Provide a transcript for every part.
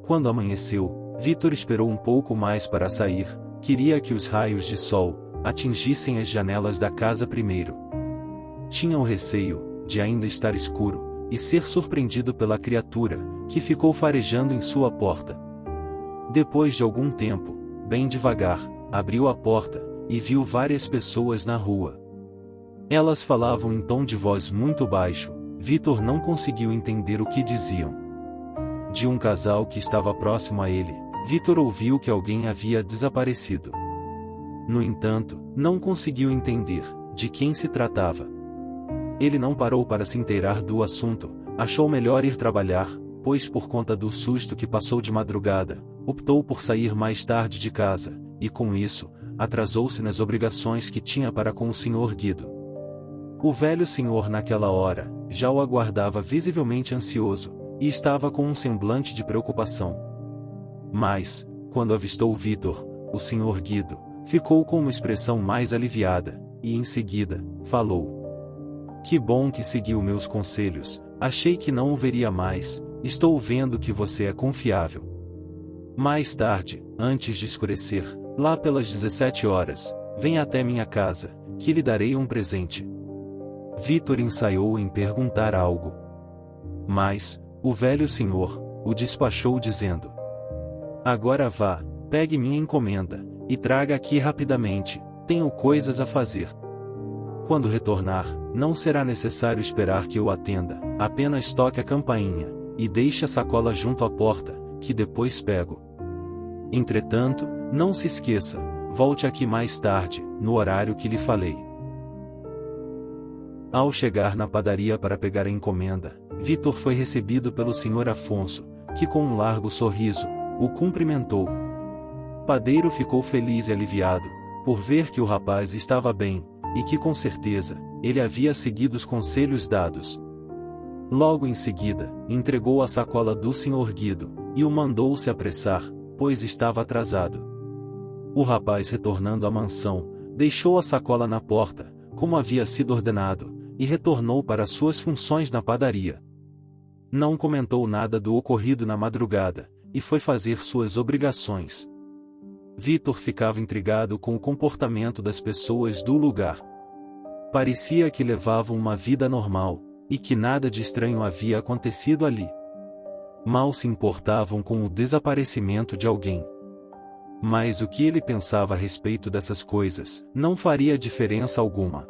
Quando amanheceu, Vitor esperou um pouco mais para sair, queria que os raios de sol atingissem as janelas da casa primeiro. Tinha o receio de ainda estar escuro e ser surpreendido pela criatura que ficou farejando em sua porta. Depois de algum tempo, bem devagar, abriu a porta e viu várias pessoas na rua. Elas falavam em tom de voz muito baixo. Vitor não conseguiu entender o que diziam. De um casal que estava próximo a ele, Vitor ouviu que alguém havia desaparecido. No entanto, não conseguiu entender de quem se tratava. Ele não parou para se inteirar do assunto, achou melhor ir trabalhar, pois por conta do susto que passou de madrugada, optou por sair mais tarde de casa, e com isso, atrasou-se nas obrigações que tinha para com o Sr. Guido. O velho senhor naquela hora, já o aguardava visivelmente ansioso, e estava com um semblante de preocupação. Mas, quando avistou Vitor, o Sr. Guido ficou com uma expressão mais aliviada, e em seguida, falou: "Que bom que seguiu meus conselhos, achei que não o veria mais, estou vendo que você é confiável. Mais tarde, antes de escurecer, lá pelas 17 horas, venha até minha casa, que lhe darei um presente." Vitor ensaiou em perguntar algo. Mas, o velho senhor o despachou dizendo: "Agora vá, pegue minha encomenda, e traga aqui rapidamente, tenho coisas a fazer. Quando retornar, não será necessário esperar que eu atenda, apenas toque a campainha, e deixe a sacola junto à porta, que depois pego. Entretanto, não se esqueça, volte aqui mais tarde, no horário que lhe falei." Ao chegar na padaria para pegar a encomenda, Vitor foi recebido pelo Sr. Afonso, que com um largo sorriso, o cumprimentou. O padeiro ficou feliz e aliviado, por ver que o rapaz estava bem, e que com certeza, ele havia seguido os conselhos dados. Logo em seguida, entregou a sacola do Sr. Guido, e o mandou se apressar, pois estava atrasado. O rapaz, retornando à mansão, deixou a sacola na porta, como havia sido ordenado, e retornou para suas funções na padaria. Não comentou nada do ocorrido na madrugada, e foi fazer suas obrigações. Vitor ficava intrigado com o comportamento das pessoas do lugar. Parecia que levavam uma vida normal, e que nada de estranho havia acontecido ali. Mal se importavam com o desaparecimento de alguém. Mas o que ele pensava a respeito dessas coisas não faria diferença alguma.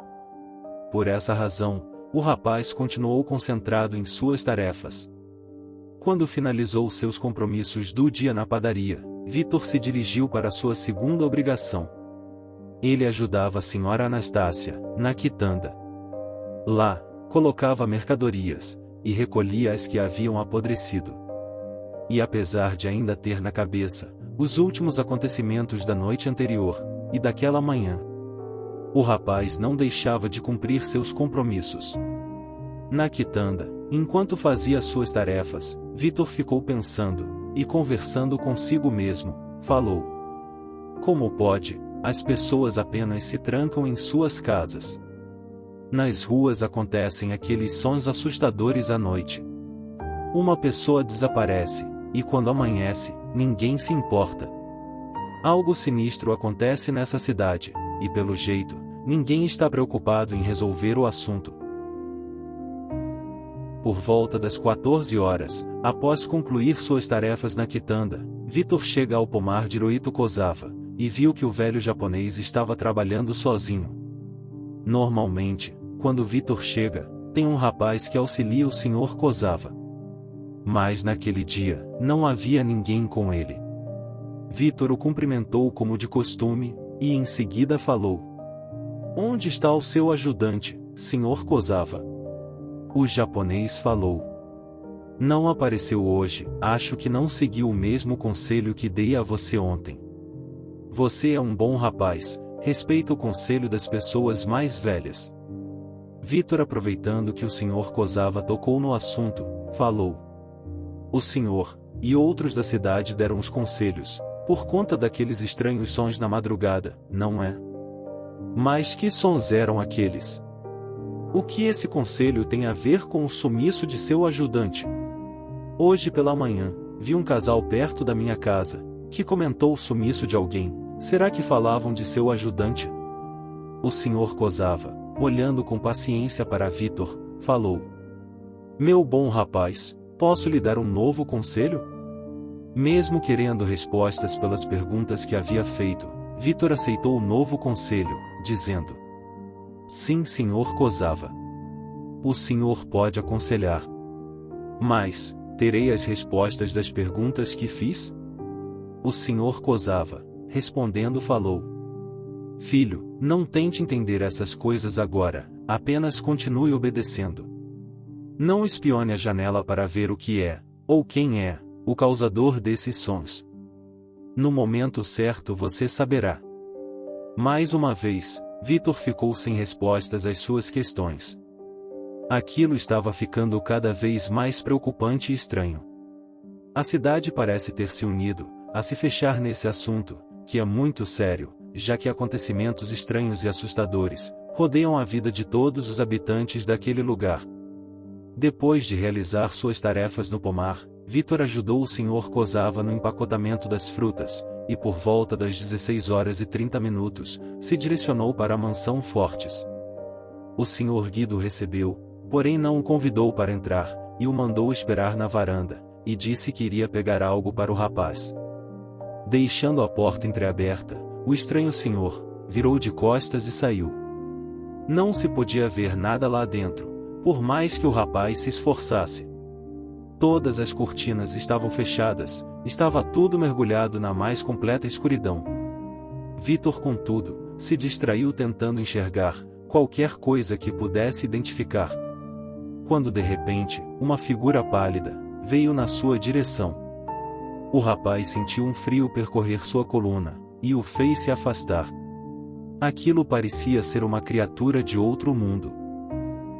Por essa razão, o rapaz continuou concentrado em suas tarefas. Quando finalizou seus compromissos do dia na padaria, Vitor se dirigiu para sua segunda obrigação. Ele ajudava a senhora Anastácia, na quitanda. Lá, colocava mercadorias, e recolhia as que haviam apodrecido. E apesar de ainda ter na cabeça os últimos acontecimentos da noite anterior, e daquela manhã, o rapaz não deixava de cumprir seus compromissos. Na quitanda, enquanto fazia suas tarefas, Vitor ficou pensando, e conversando consigo mesmo, falou: "Como pode, as pessoas apenas se trancam em suas casas? Nas ruas acontecem aqueles sons assustadores à noite. Uma pessoa desaparece, e quando amanhece, ninguém se importa. Algo sinistro acontece nessa cidade, e pelo jeito, ninguém está preocupado em resolver o assunto." Por volta das 14 horas, após concluir suas tarefas na quitanda, Vitor chega ao pomar de Hirohito Kozawa, e viu que o velho japonês estava trabalhando sozinho. Normalmente, quando Vitor chega, tem um rapaz que auxilia o Sr. Kozawa. Mas naquele dia, não havia ninguém com ele. Vitor o cumprimentou como de costume, e em seguida falou: "Onde está o seu ajudante, Sr. Kozawa?" O japonês falou: "Não apareceu hoje, acho que não seguiu o mesmo conselho que dei a você ontem. Você é um bom rapaz, respeita o conselho das pessoas mais velhas." Vitor, aproveitando que o Sr. Kozawa tocou no assunto, falou: "O senhor e outros da cidade deram os conselhos, por conta daqueles estranhos sons na madrugada, não é? Mas que sons eram aqueles? O que esse conselho tem a ver com o sumiço de seu ajudante?" Hoje pela manhã, vi um casal perto da minha casa, que comentou o sumiço de alguém. Será que falavam de seu ajudante? O Sr. Kozava, olhando com paciência para Vitor, falou: Meu bom rapaz, posso lhe dar um novo conselho? Mesmo querendo respostas pelas perguntas que havia feito, Vitor aceitou o novo conselho, dizendo: Sim, Sr. Kozava. O senhor pode aconselhar. Mas, terei as respostas das perguntas que fiz? O Sr. Kozava, respondendo, falou: Filho, não tente entender essas coisas agora, apenas continue obedecendo. Não espione a janela para ver o que é, ou quem é, o causador desses sons. No momento certo você saberá. Mais uma vez, Vitor ficou sem respostas às suas questões. Aquilo estava ficando cada vez mais preocupante e estranho. A cidade parece ter se unido, a se fechar nesse assunto, que é muito sério, já que acontecimentos estranhos e assustadores rodeiam a vida de todos os habitantes daquele lugar. Depois de realizar suas tarefas no pomar, Vitor ajudou o Sr. Kozava no empacotamento das frutas, e por volta das 16h30, se direcionou para a mansão Fortes. O Sr. Guido recebeu, porém não o convidou para entrar, e o mandou esperar na varanda, e disse que iria pegar algo para o rapaz. Deixando a porta entreaberta, o estranho senhor virou de costas e saiu. Não se podia ver nada lá dentro, por mais que o rapaz se esforçasse. Todas as cortinas estavam fechadas, estava tudo mergulhado na mais completa escuridão. Vitor, contudo, se distraiu tentando enxergar qualquer coisa que pudesse identificar. Quando de repente, uma figura pálida veio na sua direção. O rapaz sentiu um frio percorrer sua coluna, e o fez se afastar. Aquilo parecia ser uma criatura de outro mundo.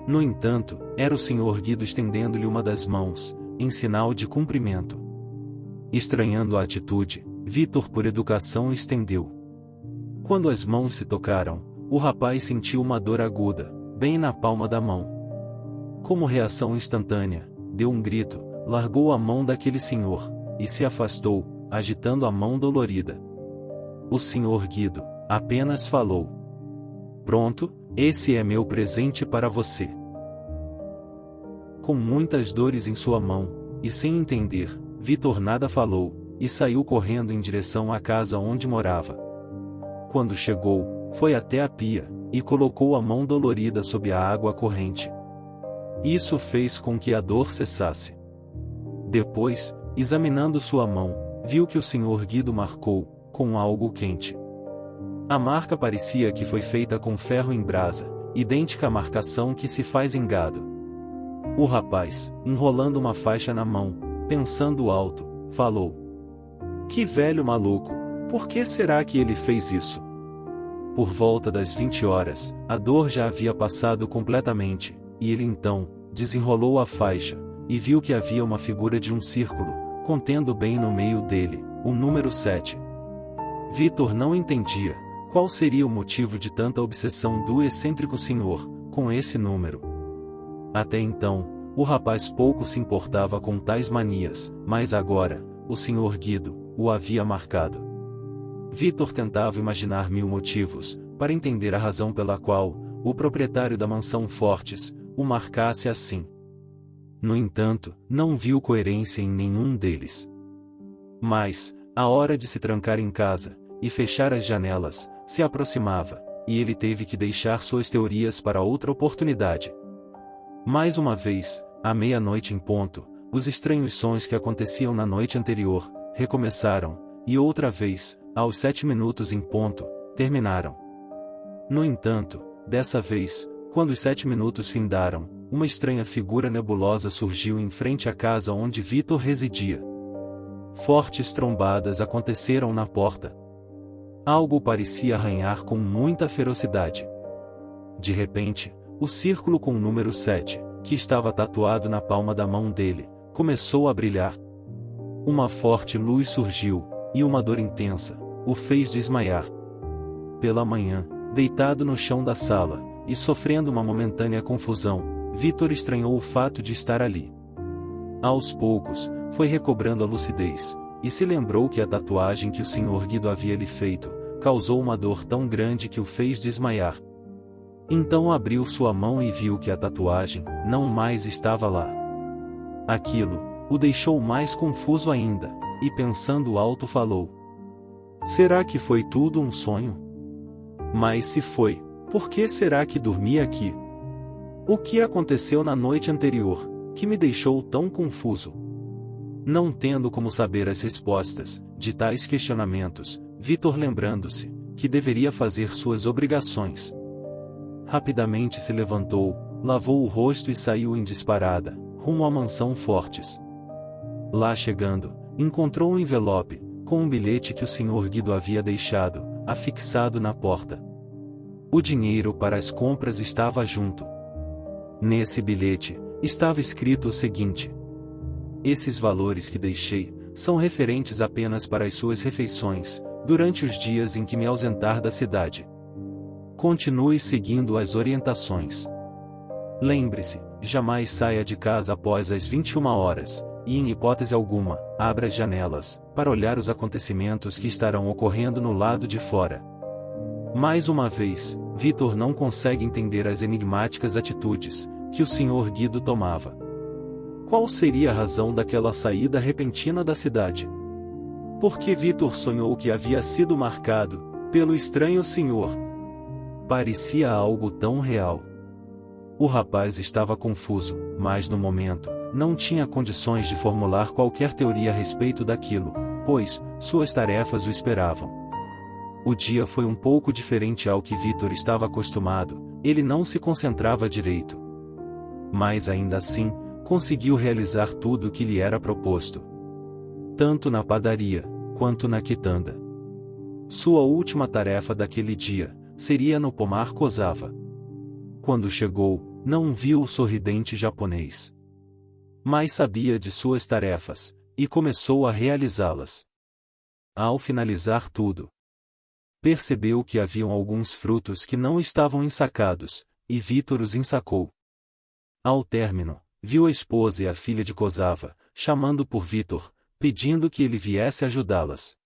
No entanto, era o Sr. Guido estendendo-lhe uma das mãos, em sinal de cumprimento. Estranhando a atitude, Vitor, por educação, estendeu. Quando as mãos se tocaram, o rapaz sentiu uma dor aguda, bem na palma da mão. Como reação instantânea, deu um grito, largou a mão daquele senhor, e se afastou, agitando a mão dolorida. O Sr. Guido apenas falou: Pronto, esse é meu presente para você. Com muitas dores em sua mão, e sem entender, Vitor nada falou, e saiu correndo em direção à casa onde morava. Quando chegou, foi até a pia, e colocou a mão dolorida sob a água corrente. Isso fez com que a dor cessasse. Depois, examinando sua mão, viu que o Sr. Guido marcou, com algo quente. A marca parecia que foi feita com ferro em brasa, idêntica à marcação que se faz em gado. O rapaz, enrolando uma faixa na mão, pensando alto, falou: Que velho maluco, por que será que ele fez isso? Por volta das 20 horas, a dor já havia passado completamente, e ele então desenrolou a faixa, e viu que havia uma figura de um círculo, contendo bem no meio dele o número 7. Vitor não entendia qual seria o motivo de tanta obsessão do excêntrico senhor com esse número. Até então, o rapaz pouco se importava com tais manias, mas agora, o Sr. Guido o havia marcado. Vitor tentava imaginar mil motivos para entender a razão pela qual o proprietário da mansão Fortes o marcasse assim. No entanto, não viu coerência em nenhum deles. Mas, a hora de se trancar em casa e fechar as janelas se aproximava, e ele teve que deixar suas teorias para outra oportunidade. Mais uma vez, à meia-noite em ponto, os estranhos sons que aconteciam na noite anterior recomeçaram, e outra vez, aos 7 minutos em ponto, terminaram. No entanto, dessa vez, quando os 7 minutos findaram, uma estranha figura nebulosa surgiu em frente à casa onde Vitor residia. Fortes trombadas aconteceram na porta. Algo parecia arranhar com muita ferocidade. De repente, o círculo com o número 7, que estava tatuado na palma da mão dele, começou a brilhar. Uma forte luz surgiu, e uma dor intensa o fez desmaiar. Pela manhã, deitado no chão da sala, e sofrendo uma momentânea confusão, Vitor estranhou o fato de estar ali. Aos poucos, foi recobrando a lucidez, e se lembrou que a tatuagem que o Sr. Guido havia lhe feito, causou uma dor tão grande que o fez desmaiar. Então abriu sua mão e viu que a tatuagem não mais estava lá. Aquilo o deixou mais confuso ainda, e pensando alto falou: será que foi tudo um sonho? Mas se foi, por que será que dormi aqui? O que aconteceu na noite anterior, que me deixou tão confuso? Não tendo como saber as respostas de tais questionamentos, Vitor, lembrando-se que deveria fazer suas obrigações, rapidamente se levantou, lavou o rosto e saiu em disparada, rumo à mansão Fortes. Lá chegando, encontrou um envelope, com um bilhete que o Sr. Guido havia deixado, afixado na porta. O dinheiro para as compras estava junto. Nesse bilhete, estava escrito o seguinte: esses valores que deixei, são referentes apenas para as suas refeições, durante os dias em que me ausentar da cidade. Continue seguindo as orientações. Lembre-se, jamais saia de casa após as 21 horas, e em hipótese alguma, abra as janelas, para olhar os acontecimentos que estarão ocorrendo no lado de fora. Mais uma vez, Vitor não consegue entender as enigmáticas atitudes que o Sr. Guido tomava. Qual seria a razão daquela saída repentina da cidade? Porque Vitor sonhou que havia sido marcado pelo estranho senhor. Parecia algo tão real. O rapaz estava confuso, mas no momento, não tinha condições de formular qualquer teoria a respeito daquilo, pois suas tarefas o esperavam. O dia foi um pouco diferente ao que Vitor estava acostumado, ele não se concentrava direito. Mas ainda assim, conseguiu realizar tudo o que lhe era proposto. Tanto na padaria, quanto na quitanda. Sua última tarefa daquele dia, seria no pomar Kozava. Quando chegou, não viu o sorridente japonês. Mas sabia de suas tarefas, e começou a realizá-las. Ao finalizar tudo, percebeu que haviam alguns frutos que não estavam ensacados, e Vitor os ensacou. Ao término, viu a esposa e a filha de Kozava, chamando por Vitor, pedindo que ele viesse ajudá-las.